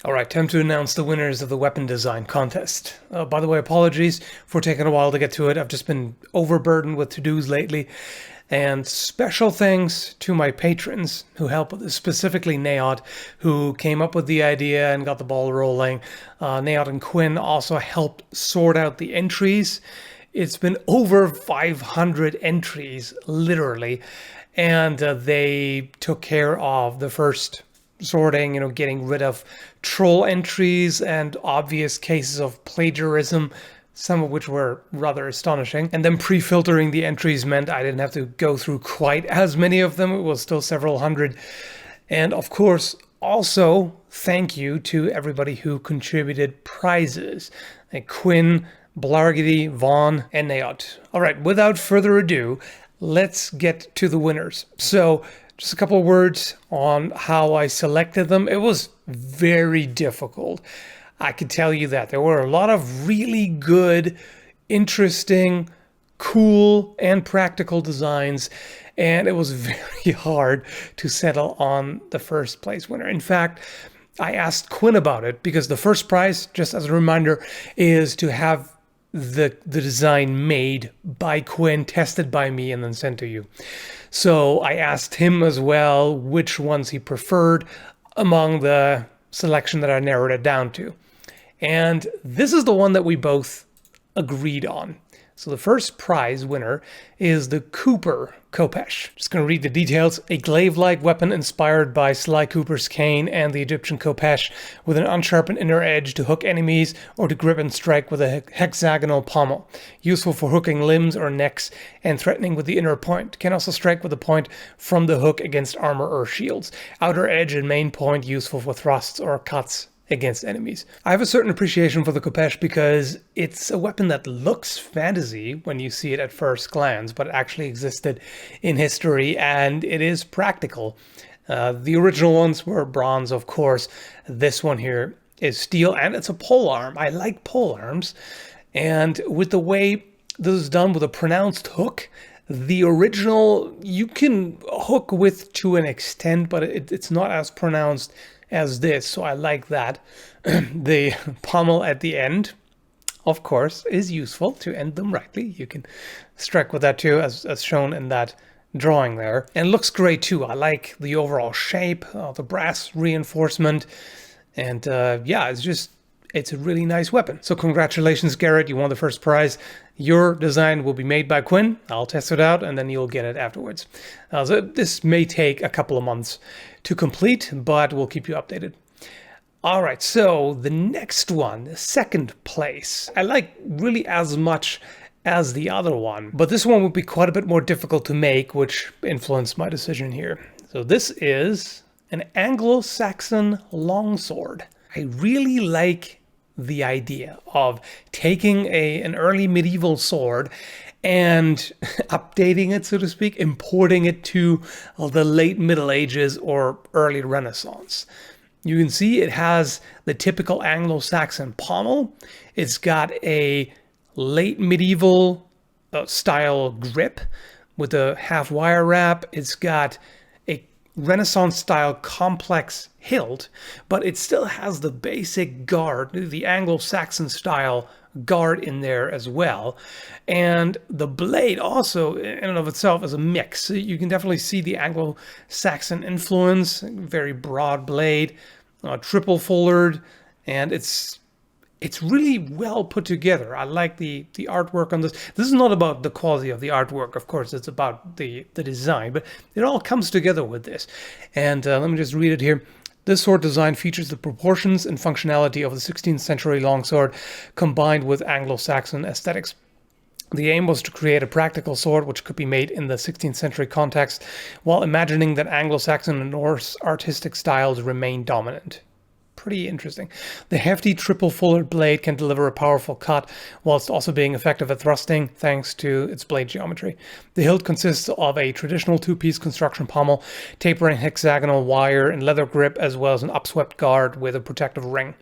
All right, time to announce the winners of the weapon design contest. By the way, apologies for taking a while to get to it. I've just been overburdened with to-dos lately. And special thanks to my patrons who helped with this, specifically Neiot, who came up with the idea and got the ball rolling. Neiot and Quinn also helped sort out the entries. It's been over 500 entries, literally. And they took care of the first sorting, getting rid of troll entries and obvious cases of plagiarism, some of which were rather astonishing. And then pre-filtering the entries meant I didn't have to go through quite as many of them. It was still several hundred. And of course, also thank you to everybody who contributed prizes. Like Quinn, Blargedy, Vaughn, and Neiot. All right, without further ado, let's get to the winners. So just a couple of words on how I selected them. It was very difficult. I can tell you that. There were a lot of really good, interesting, cool, and practical designs, and it was very hard to settle on the first place winner. In fact, I asked Quinn about it because the first prize, just as a reminder, is to have the design made by Quinn, tested by me, and then sent to you. So I asked him as well which ones he preferred among the selection that I narrowed it down to. And this is the one that we both agreed on. So the first prize winner is the Cooper Khopesh. Just going to read the details. A glaive-like weapon inspired by Sly Cooper's cane and the Egyptian Khopesh, with an unsharpened inner edge to hook enemies or to grip and strike with a hexagonal pommel. Useful for hooking limbs or necks and threatening with the inner point. Can also strike with a point from the hook against armor or shields. Outer edge and main point useful for thrusts or cuts against enemies. I have a certain appreciation for the Khopesh because it's a weapon that looks fantasy when you see it at first glance, but it actually existed in history and it is practical. The original ones were bronze, of course. This one here is steel and it's a polearm. I like polearms. And with the way this is done with a pronounced hook, the original you can hook with to an extent, but it's not as pronounced as this, so I like that. The pommel at the end, of course, is useful to end them rightly. You can strike with that too, as shown in that drawing there. And it looks great too. I like the overall shape, the brass reinforcement, and yeah, it's a really nice weapon. So congratulations, Garrett, you won the first prize. Your design will be made by Quinn. I'll test it out and then you'll get it afterwards. So this may take a couple of months to complete, but we'll keep you updated. All right, so the next one, the second place, I like really as much as the other one, but this one would be quite a bit more difficult to make, which influenced my decision here. So this is an Anglo-Saxon longsword. I really like the idea of taking an early medieval sword and updating it, so to speak, importing it to the late Middle Ages or early Renaissance. You can see it has the typical Anglo-Saxon pommel. It's got a late medieval style grip with a half wire wrap. It's got a Renaissance style complex hilt, but it still has the basic guard, the Anglo-Saxon style guard in there as well. And the blade also in and of itself is a mix. You can definitely see the Anglo-Saxon influence, very broad blade, triple foldered, and it's really well put together. I like the artwork on this. This is not about the quality of the artwork, of course, it's about the design, but it all comes together with this. And let me just read it here. This sword design features the proportions and functionality of the 16th century longsword combined with Anglo-Saxon aesthetics. The aim was to create a practical sword which could be made in the 16th century context, while imagining that Anglo-Saxon and Norse artistic styles remain dominant. Pretty interesting. The hefty triple-folded blade can deliver a powerful cut, whilst also being effective at thrusting thanks to its blade geometry. The hilt consists of a traditional two-piece construction pommel, tapering hexagonal wire and leather grip, as well as an upswept guard with a protective ring.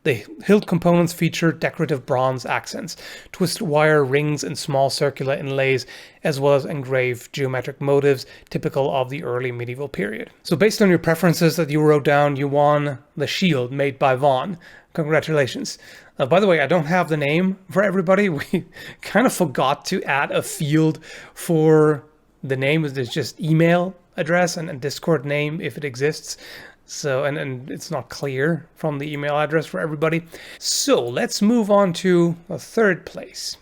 The hilt components feature decorative bronze accents, twisted wire rings and small circular inlays, as well as engraved geometric motifs typical of the early medieval period. So based on your preferences that you wrote down, you won the shield made by Vaughn. Congratulations. By the way, I don't have the name for everybody. We kind of forgot to add a field for the name. It's just email address and Discord name if it exists. So, and it's not clear from the email address for everybody. So let's move on to a third place.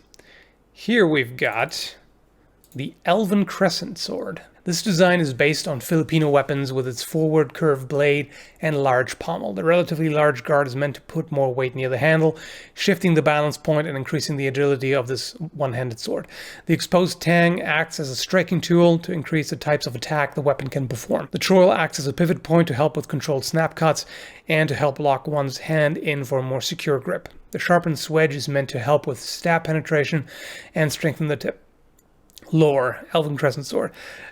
Here we've got the Elven Crescent Sword. This design is based on Filipino weapons with its forward curved blade and large pommel. The relatively large guard is meant to put more weight near the handle, shifting the balance point and increasing the agility of this one-handed sword. The exposed tang acts as a striking tool to increase the types of attack the weapon can perform. The choil acts as a pivot point to help with controlled snap cuts and to help lock one's hand in for a more secure grip. The sharpened swedge is meant to help with stab penetration and strengthen the tip. Lore, Elven Crescent Sword,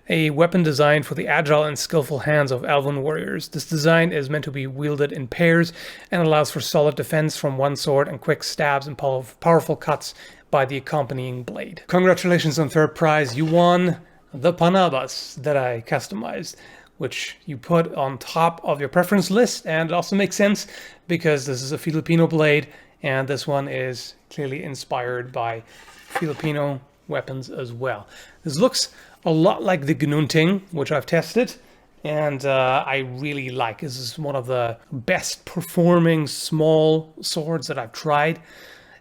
a weapon designed for the agile and skillful hands of elven warriors. This design is meant to be wielded in pairs and allows for solid defense from one sword and quick stabs and powerful cuts by the accompanying blade. Congratulations on third prize. You won the panabas that I customized, which you put on top of your preference list, and it also makes sense because this is a Filipino blade and this one is clearly inspired by Filipino weapons as well. This looks a lot like the Gnunting, which I've tested, and I really like. This is one of the best performing small swords that I've tried,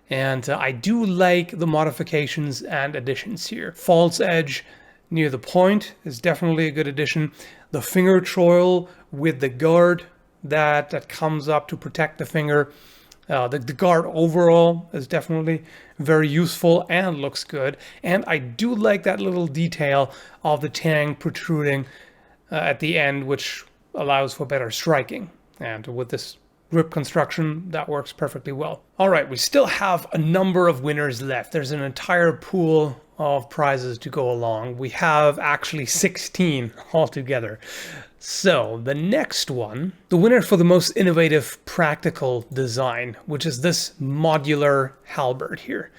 and I do like the modifications and additions here. False edge near the point is definitely a good addition. The finger choil with the guard that comes up to protect the finger. The guard overall is definitely very useful and looks good. And I do like that little detail of the tang protruding at the end, which allows for better striking. And with this grip construction, that works perfectly well. All right, we still have a number of winners left. There's an entire pool of prizes to go along. We have actually 16 altogether. So the next one, the winner for the most innovative practical design, which is this modular halberd here.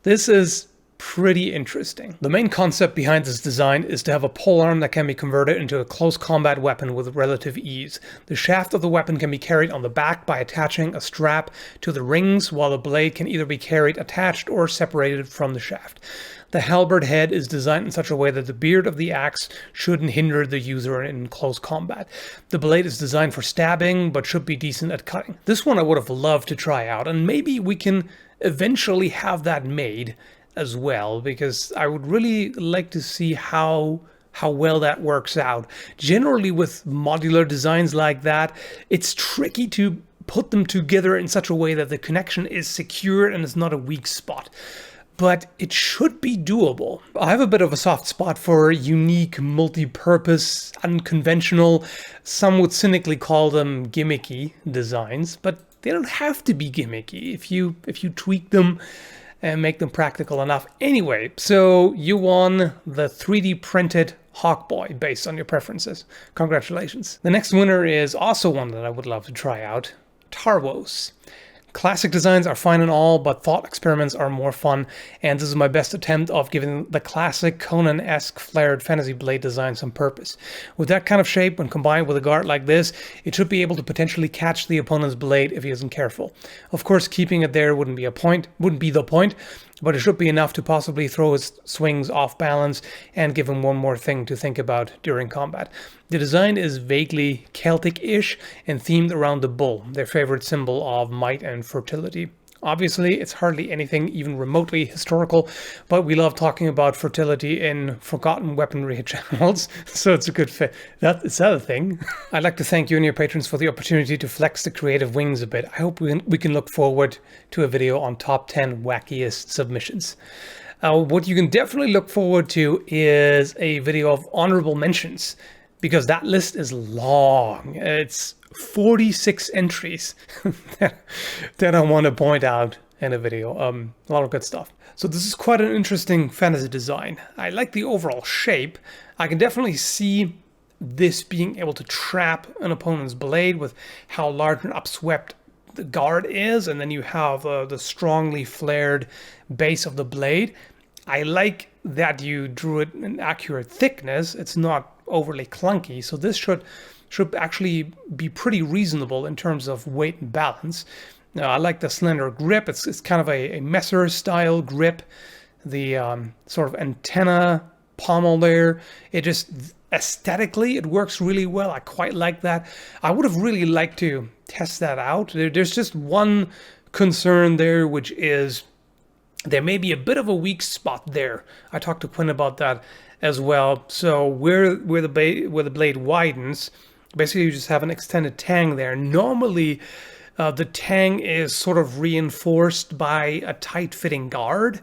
This is pretty interesting. The main concept behind this design is to have a polearm that can be converted into a close combat weapon with relative ease. The shaft of the weapon can be carried on the back by attaching a strap to the rings, while the blade can either be carried attached or separated from the shaft. The halberd head is designed in such a way that the beard of the axe shouldn't hinder the user in close combat. The blade is designed for stabbing, but should be decent at cutting. This one I would have loved to try out, and maybe we can eventually have that made as well, because I would really like to see how well that works out. Generally with modular designs like that, it's tricky to put them together in such a way that the connection is secure and it's not a weak spot. But it should be doable. I have a bit of a soft spot for unique, multi-purpose, unconventional, some would cynically call them gimmicky designs, but they don't have to be gimmicky if you tweak them and make them practical enough. Anyway, so you won the 3D printed Hawkboy based on your preferences. Congratulations. The next winner is also one that I would love to try out, Tarvos. Classic designs are fine and all, but thought experiments are more fun, and this is my best attempt of giving the classic Conan-esque flared fantasy blade design some purpose. With that kind of shape, when combined with a guard like this, it should be able to potentially catch the opponent's blade if he isn't careful. Of course, keeping it there wouldn't be the point, but it should be enough to possibly throw his swings off balance and give him one more thing to think about during combat. The design is vaguely Celtic-ish and themed around the bull, their favorite symbol of might and fertility. Obviously, it's hardly anything even remotely historical, but we love talking about fertility in forgotten weaponry channels, so it's a good fit. Is that a thing? I'd like to thank you and your patrons for the opportunity to flex the creative wings a bit. I hope we can look forward to a video on top 10 wackiest submissions. What you can definitely look forward to is a video of honorable mentions, because that list is long. It's 46 entries that I want to point out in a video. A lot of good stuff. So this is quite an interesting fantasy design. I like the overall shape. I can definitely see this being able to trap an opponent's blade with how large and upswept the guard is, and then you have the strongly flared base of the blade. I like that you drew it an accurate thickness. It's not overly clunky, so this should actually be pretty reasonable in terms of weight and balance. I like the slender grip. It's kind of a messer style grip. The sort of antenna pommel there, it just aesthetically it works really well. I quite like that. I would have really liked to test that out. There's just one concern there, which is there may be a bit of a weak spot there. I talked to Quinn about that as well. So where the blade widens, basically you just have an extended tang there. Normally the tang is sort of reinforced by a tight-fitting guard.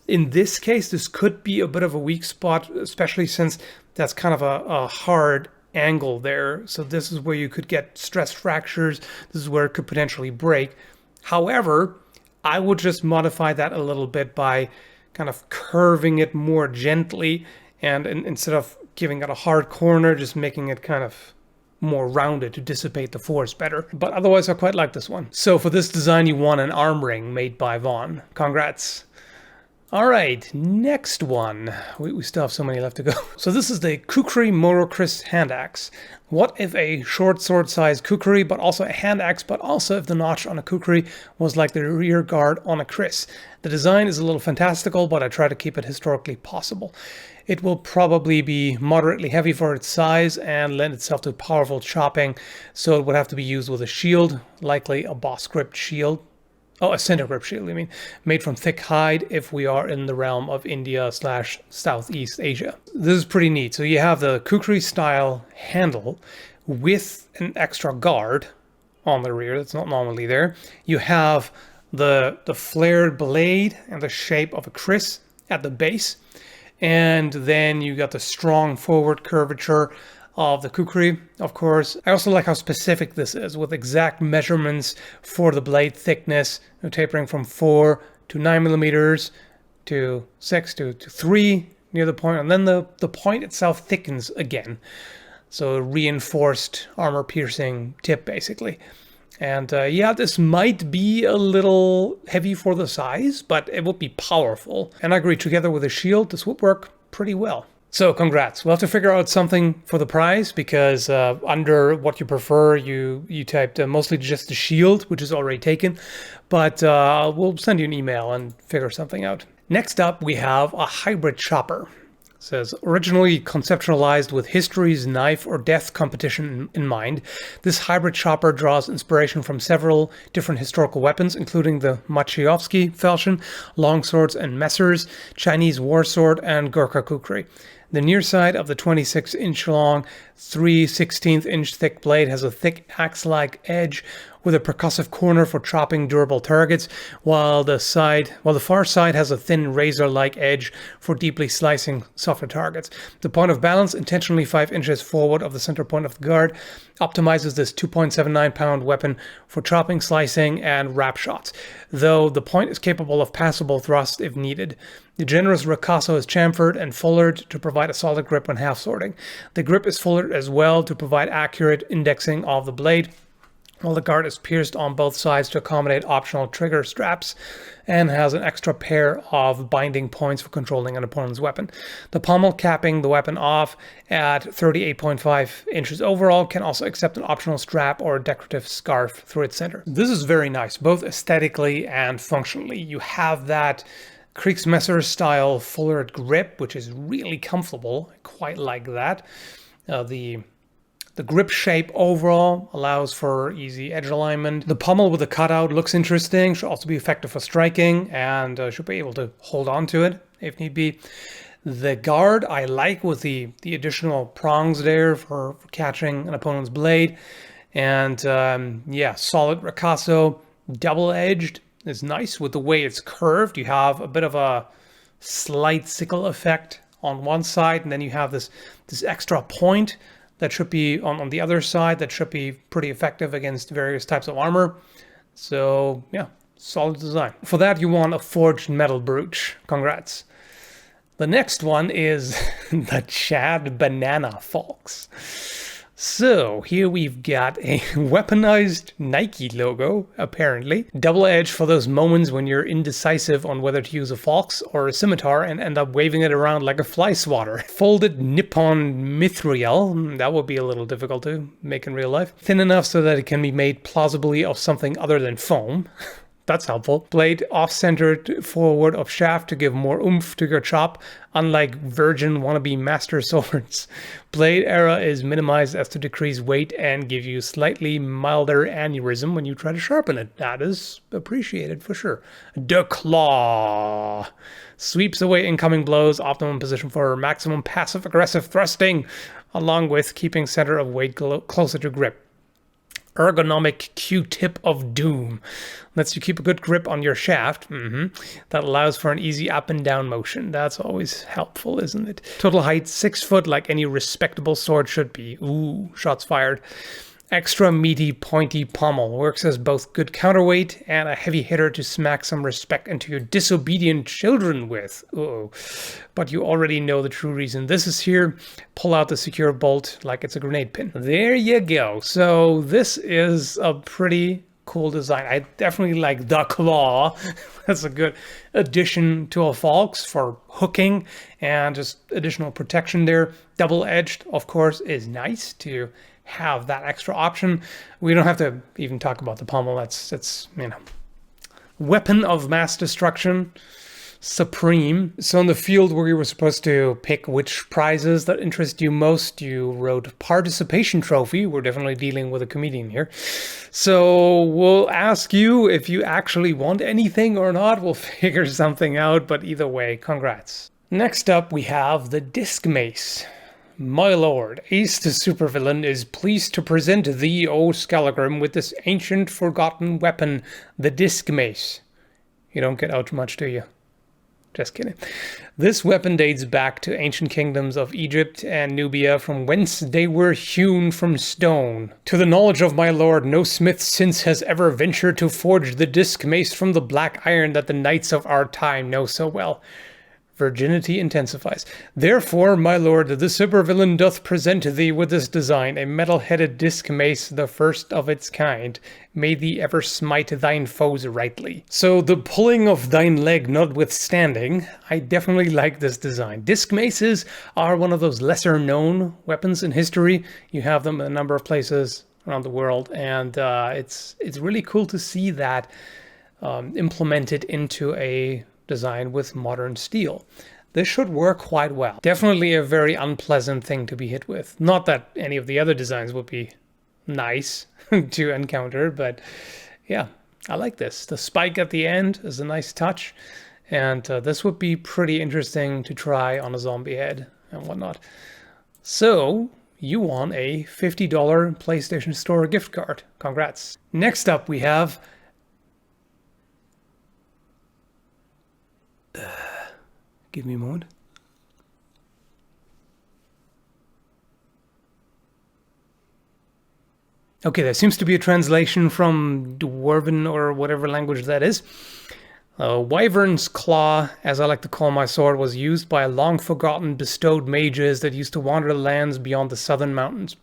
In this case, this could be a bit of a weak spot, especially since that's kind of a hard angle there. So this is where you could get stress fractures. This is where it could potentially break. However, I would just modify that a little bit by kind of curving it more gently, and instead of giving it a hard corner, just making it kind of more rounded to dissipate the force better. But otherwise, I quite like this one. So for this design, you want an arm ring made by Vaughn. Congrats. All right, next one. We still have so many left to go. So this is the Kukri morochris hand axe. What if a short sword sized Kukri, but also a hand axe, but also if the notch on a Kukri was like the rear guard on a Kris? The design is a little fantastical, but I try to keep it historically possible. It will probably be moderately heavy for its size and lend itself to powerful chopping, so it would have to be used with a shield, likely a boss grip shield. Oh, a center grip shield, I mean, made from thick hide if we are in the realm of India/Southeast Asia. This is pretty neat. So you have the Kukri style handle with an extra guard on the rear that's not normally there. You have the flared blade and the shape of a Kris at the base. And then you got the strong forward curvature of the Kukri, of course. I also like how specific this is, with exact measurements for the blade thickness, tapering from 4 to 9 millimeters to 6 to 3 near the point, and then the point itself thickens again. So a reinforced armor-piercing tip, basically. And yeah, this might be a little heavy for the size, but it would be powerful. And I agree, together with a shield, this would work pretty well. So congrats. We'll have to figure out something for the prize, because under what you prefer, you typed mostly just the shield, which is already taken. But we'll send you an email and figure something out. Next up, we have a hybrid chopper. It says, originally conceptualized with history's knife or death competition in mind, this hybrid chopper draws inspiration from several different historical weapons, including the Maciejowski falchion, longswords and messers, Chinese war sword, and Gurkha Kukri. The near side of the 26-inch long, 3/16-inch thick blade has a thick axe-like edge with a percussive corner for chopping durable targets, while the far side has a thin razor-like edge for deeply slicing softer targets. The point of balance, intentionally 5 inches forward of the center point of the guard, optimizes this 2.79-pound weapon for chopping, slicing, and wrap shots, though the point is capable of passable thrust if needed. The generous ricasso is chamfered and fullered to provide a solid grip when half-swording. The grip is fullered as well to provide accurate indexing of the blade, while the guard is pierced on both sides to accommodate optional trigger straps and has an extra pair of binding points for controlling an opponent's weapon. The pommel capping the weapon off at 38.5 inches overall can also accept an optional strap or a decorative scarf through its center. This is very nice, both aesthetically and functionally. You have that Kriegsmesser style fullered grip, which is really comfortable. I quite like that. The grip shape overall allows for easy edge alignment. The pommel with the cutout looks interesting, should also be effective for striking, and should be able to hold on to it if need be. The guard I like, with the additional prongs there for catching an opponent's blade. And yeah, solid ricasso, double-edged. Is nice with the way it's curved. You have a bit of a slight sickle effect on one side, and then you have this extra point that should be on the other side that should be pretty effective against various types of armor. So yeah, solid design. For that you want a forged metal brooch. Congrats. The next one is the Chad Banana Falx. So here we've got a weaponized Nike logo, apparently. Double edge for those moments when you're indecisive on whether to use a falx or a scimitar and end up waving it around like a fly swatter. Folded Nippon mithril, that would be a little difficult to make in real life. Thin enough so that it can be made plausibly of something other than foam. That's helpful. Blade off-centered forward of shaft to give more oomph to your chop, unlike virgin wannabe master swords. Blade area is minimized as to decrease weight and give you slightly milder aneurysm when you try to sharpen it. That is appreciated for sure. The claw sweeps away incoming blows, optimum position for maximum passive-aggressive thrusting, along with keeping center of weight closer to grip. Ergonomic Q-tip of doom lets you keep a good grip on your shaft. That allows for an easy up and down motion. That's always helpful, isn't it? Total height 6 foot, like any respectable sword should be. Ooh, shots fired. Extra meaty, pointy pommel works as both good counterweight and a heavy hitter to smack some respect into your disobedient children with. Uh-oh. But you already know the true reason this is here. Pull out the secure bolt like it's a grenade pin. There you go. So this is a pretty cool design. I definitely like the claw. That's a good addition to a falx for hooking and just additional protection there. Double-edged, of course, is nice to have that extra option. We don't have to even talk about the pommel. That's you know, weapon of mass destruction, supreme. So in the field where you were supposed to pick which prizes that interest you most, you wrote participation trophy. We're definitely dealing with a comedian here. So we'll ask you if you actually want anything or not. We'll figure something out, but either way, congrats. Next up, we have the disc mace. My lord, Ace the supervillain is pleased to present thee, O Skallagrim, with this ancient forgotten weapon, the disc mace. You don't get out much, do you? Just kidding. This weapon dates back to ancient kingdoms of Egypt and Nubia, from whence they were hewn from stone. To the knowledge of my lord, no smith since has ever ventured to forge the disc mace from the black iron that the knights of our time know so well. Virginity intensifies. Therefore, my lord, the supervillain doth present thee with this design, a metal-headed disc mace, the first of its kind. May thee ever smite thine foes rightly. So, the pulling of thine leg notwithstanding, I definitely like this design. Disc maces are one of those lesser-known weapons in history. You have them in a number of places around the world, and it's really cool to see that implemented into a design with modern steel. This should work quite well. Definitely a very unpleasant thing to be hit with. Not that any of the other designs would be nice to encounter, but yeah, I like this. The spike at the end is a nice touch, and this would be pretty interesting to try on a zombie head and whatnot. So, you won a $50 PlayStation Store gift card. Congrats. Next up, we have give me a moment. Okay, there seems to be a translation from Dwarven or whatever language that is. Wyvern's claw, as I like to call my sword, was used by long-forgotten bestowed mages that used to wander the lands beyond the southern mountains.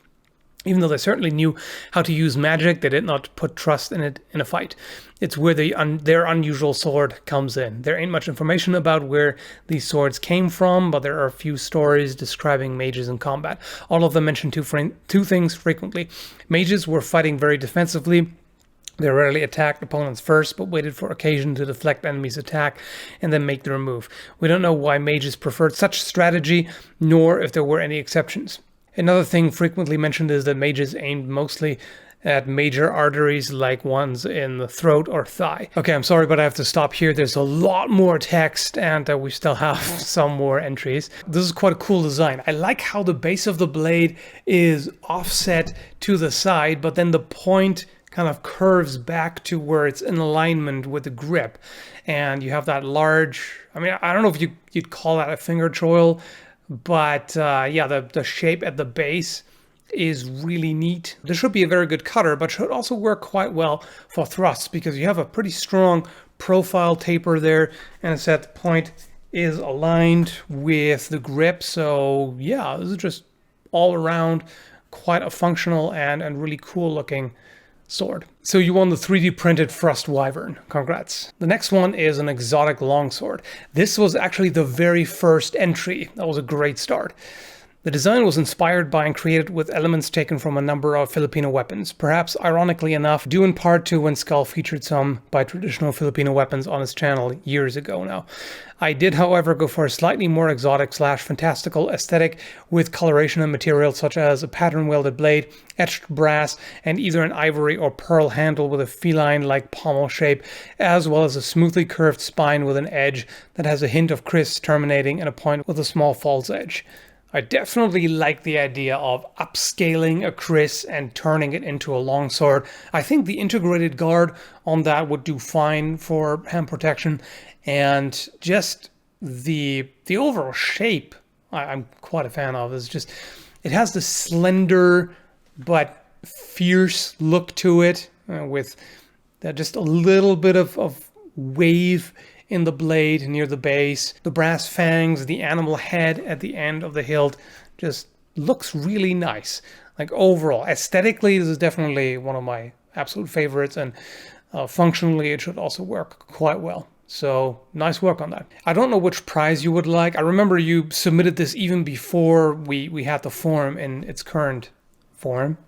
Even though they certainly knew how to use magic, they did not put trust in it in a fight. It's where their unusual sword comes in. There ain't much information about where these swords came from, but there are a few stories describing mages in combat. All of them mention two things frequently. Mages were fighting very defensively. They rarely attacked opponents first, but waited for occasion to deflect enemies' attack and then make their move. We don't know why mages preferred such strategy, nor if there were any exceptions. Another thing frequently mentioned is that mages aimed mostly at major arteries like ones in the throat or thigh. Okay, I'm sorry, but I have to stop here. There's a lot more text, and we still have some more entries. This is quite a cool design. I like how the base of the blade is offset to the side, but then the point kind of curves back to where it's in alignment with the grip. And you have that large, I mean, I don't know if you'd call that a finger choil, but yeah, the shape at the base is really neat. This should be a very good cutter, but should also work quite well for thrusts because you have a pretty strong profile taper there, and it's at the point is aligned with the grip. So yeah, this is just all around quite a functional and really cool looking sword. So you won the 3D printed Thrust Wyvern. Congrats. The next one is an exotic longsword. This was actually the very first entry. That was a great start. The design was inspired by and created with elements taken from a number of Filipino weapons, perhaps ironically enough, due in part to when Skull featured some by traditional Filipino weapons on his channel years ago now. I did, however, go for a slightly more exotic / fantastical aesthetic with coloration and materials such as a pattern welded blade, etched brass, and either an ivory or pearl handle with a feline-like pommel shape, as well as a smoothly curved spine with an edge that has a hint of kris terminating in a point with a small false edge. I definitely like the idea of upscaling a kris and turning it into a longsword. I think the integrated guard on that would do fine for hand protection, and just the overall shape I'm quite a fan of. It's just, it has the slender but fierce look to it, with just a little bit of wave in the blade near the base. The brass fangs, the animal head at the end of the hilt just looks really nice. Like overall, aesthetically, this is definitely one of my absolute favorites, and functionally it should also work quite well. So nice work on that. I don't know which prize you would like. I remember you submitted this even before we had the form in its current form.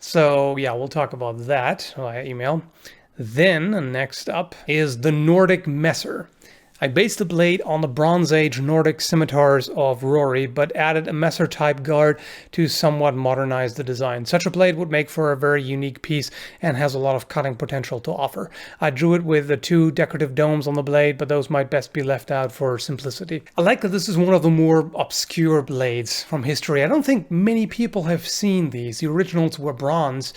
So yeah, we'll talk about that via email. Then, next up is the Nordic Messer. I based the blade on the Bronze Age Nordic scimitars of Rory, but added a Messer-type guard to somewhat modernize the design. Such a blade would make for a very unique piece and has a lot of cutting potential to offer. I drew it with the 2 decorative domes on the blade, but those might best be left out for simplicity. I like that this is one of the more obscure blades from history. I don't think many people have seen these. The originals were bronze,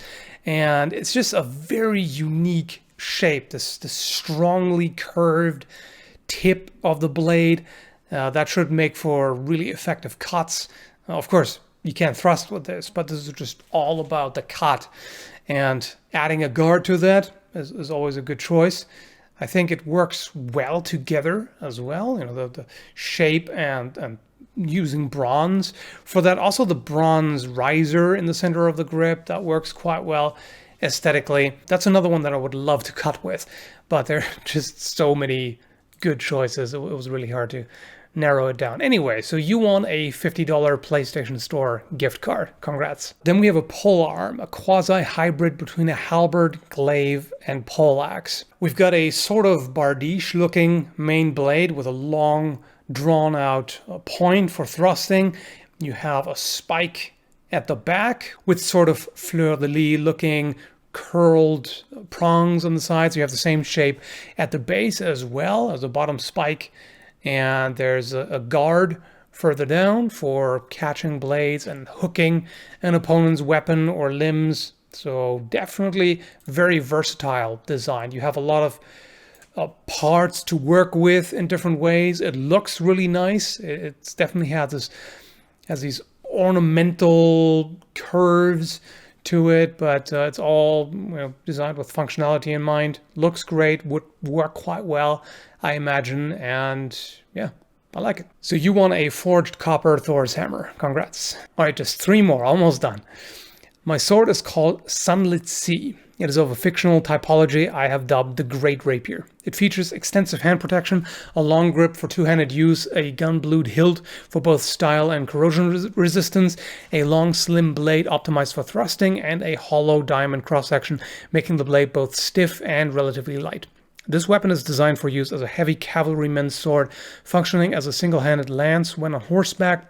and it's just a very unique shape, this strongly curved tip of the blade that should make for really effective cuts. Of course, you can't thrust with this, but this is just all about the cut, and adding a guard to that is always a good choice. I think it works well together as well, you know, the shape and using bronze for that. Also the bronze riser in the center of the grip, that works quite well aesthetically. That's another one that I would love to cut with, but there are just so many good choices. It was really hard to narrow it down. Anyway, so you won a $50 PlayStation Store gift card. Congrats. Then we have a polearm, a quasi-hybrid between a halberd, glaive, and poleaxe. We've got a sort of bardiche looking main blade with a long drawn out point for thrusting. You have a spike at the back with sort of fleur-de-lis looking curled prongs on the sides. You have the same shape at the base as well as the bottom spike, and there's a guard further down for catching blades and hooking an opponent's weapon or limbs. So definitely very versatile design. You have a lot of parts to work with in different ways. It looks really nice. It's definitely has these ornamental curves to it, but it's all, you know, designed with functionality in mind. Looks great, would work quite well, I imagine, and yeah, I like it. So you won a forged copper Thor's hammer. Congrats. All right, just 3 more, almost done. My sword is called Sunlit Sea. It is of a fictional typology I have dubbed the Great Rapier. It features extensive hand protection, a long grip for two-handed use, a gun-blued hilt for both style and corrosion resistance, a long slim blade optimized for thrusting, and a hollow diamond cross-section, making the blade both stiff and relatively light. This weapon is designed for use as a heavy cavalryman's sword, functioning as a single-handed lance when on horseback,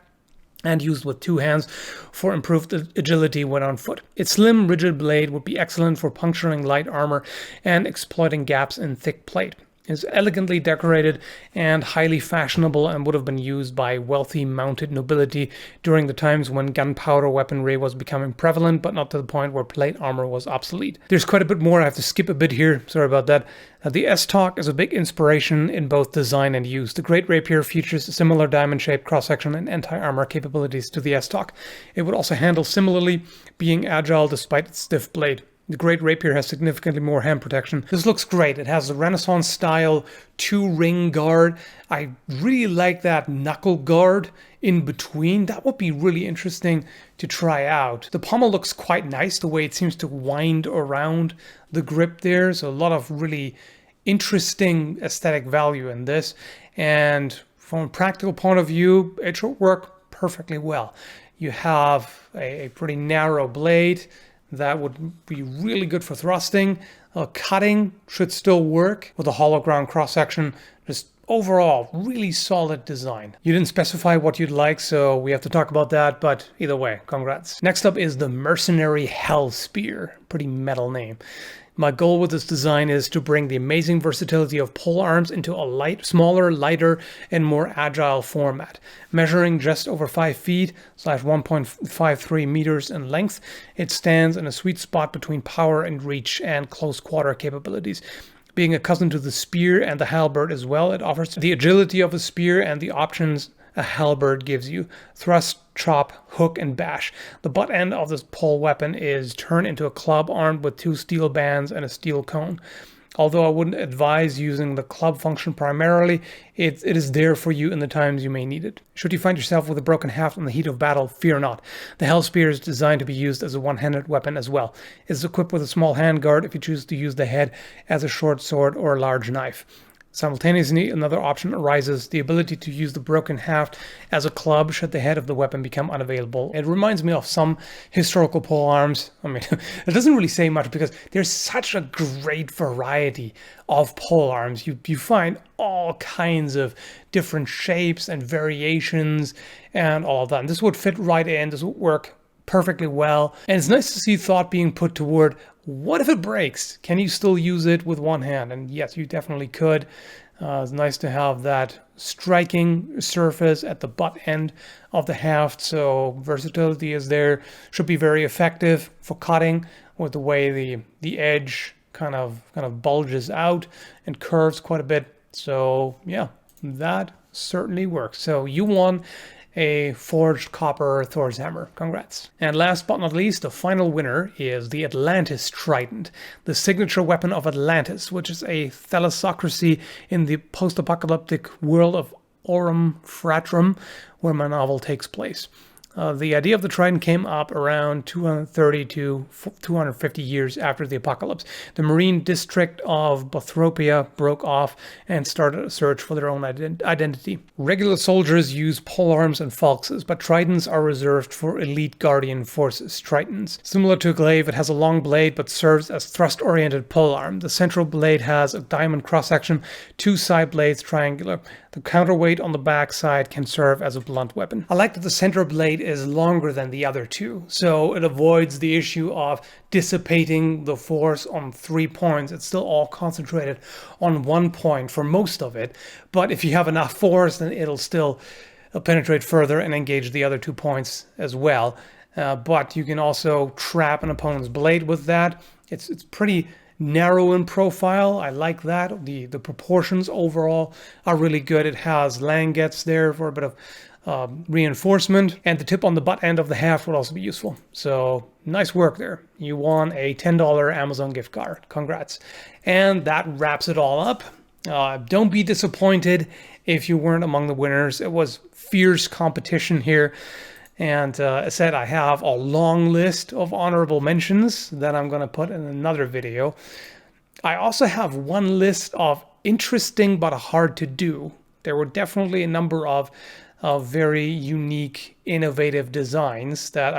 and used with 2 hands for improved agility when on foot. Its slim, rigid blade would be excellent for puncturing light armor and exploiting gaps in thick plate. It is elegantly decorated and highly fashionable, and would have been used by wealthy mounted nobility during the times when gunpowder weaponry was becoming prevalent, but not to the point where plate armor was obsolete. There's quite a bit more. I have to skip a bit here. Sorry about that. The S-Talk is a big inspiration in both design and use. The Great Rapier features a similar diamond-shaped cross-section and anti-armor capabilities to the S-Talk. It would also handle similarly, being agile despite its stiff blade. The great rapier has significantly more hand protection. This looks great. It has the Renaissance style 2-ring guard. I really like that knuckle guard in between. That would be really interesting to try out. The pommel looks quite nice, the way it seems to wind around the grip there. So a lot of really interesting aesthetic value in this. And from a practical point of view, it should work perfectly well. You have a pretty narrow blade that would be really good for thrusting. Cutting should still work with a hollow ground cross-section. Just overall, really solid design. You didn't specify what you'd like, so we have to talk about that, but either way, congrats. Next up is the Mercenary Hell Spear. Pretty metal name. My goal with this design is to bring the amazing versatility of polearms into a smaller, lighter, and more agile format. Measuring just over 5 feet / 1.53 meters in length, it stands in a sweet spot between power and reach and close quarter capabilities. Being accustomed to the spear and the halberd as well, it offers the agility of a spear and the options a halberd gives you: thrust, chop, hook, and bash. The butt end of this pole weapon is turned into a club armed with 2 steel bands and a steel cone. Although I wouldn't advise using the club function primarily, it is there for you in the times you may need it. Should you find yourself with a broken haft in the heat of battle, fear not. The Hell Spear is designed to be used as a one-handed weapon as well. It is equipped with a small handguard if you choose to use the head as a short sword or a large knife. Simultaneously, another option arises: the ability to use the broken haft as a club should the head of the weapon become unavailable. It reminds me of some historical polearms. I mean, it doesn't really say much because there's such a great variety of polearms. You find all kinds of different shapes and variations and all of that. And this would fit right in. This would work perfectly well. And it's nice to see thought being put toward, what if it breaks? Can you still use it with one hand? And yes, you definitely could. It's nice to have that striking surface at the butt end of the haft, so versatility is there. Should be very effective for cutting with the way the edge kind of bulges out and curves quite a bit. So yeah, that certainly works. So you won a forged copper Thor's hammer. Congrats. And last but not least, the final winner is the Atlantis Trident, the signature weapon of Atlantis, which is a thalassocracy in the post-apocalyptic world of Aurum Fratrum, where my novel takes place. The idea of the Trident came up around 230 to 250 years after the apocalypse. The marine district of Bothropia broke off and started a search for their own identity. Regular soldiers use polearms and falxes, but tridents are reserved for elite guardian forces, tritons. Similar to a glaive, it has a long blade but serves as thrust-oriented polearm. The central blade has a diamond cross-section, 2 side blades triangular. The counterweight on the back side can serve as a blunt weapon. I like that the center blade is longer than the other 2, so it avoids the issue of dissipating the force on 3 points. It's still all concentrated on 1 point for most of it, but if you have enough force, then it'll still penetrate further and engage the other 2 points as well. But you can also trap an opponent's blade with that. It's pretty narrow in profile. I like that. The proportions overall are really good. It has languettes there for a bit of reinforcement, and the tip on the butt end of the haft would also be useful. So nice work there. You won a $10 Amazon gift card. Congrats. And that wraps it all up. Don't be disappointed if you weren't among the winners. It was fierce competition here. And as I said, I have a long list of honorable mentions that I'm going to put in another video. I also have one list of interesting but hard to do. There were definitely a number of very unique, innovative designs that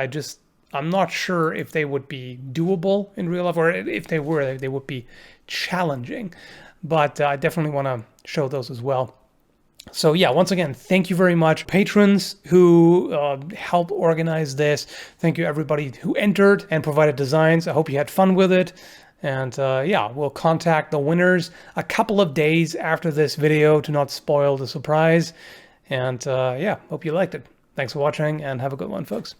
I'm not sure if they would be doable in real life, or if they were, they would be challenging. But I definitely want to show those as well. So yeah, once again, thank you very much, patrons who helped organize this. Thank you everybody who entered and provided designs. I hope you had fun with it. And yeah, we'll contact the winners a couple of days after this video to not spoil the surprise. And yeah, hope you liked it. Thanks for watching and have a good one, folks.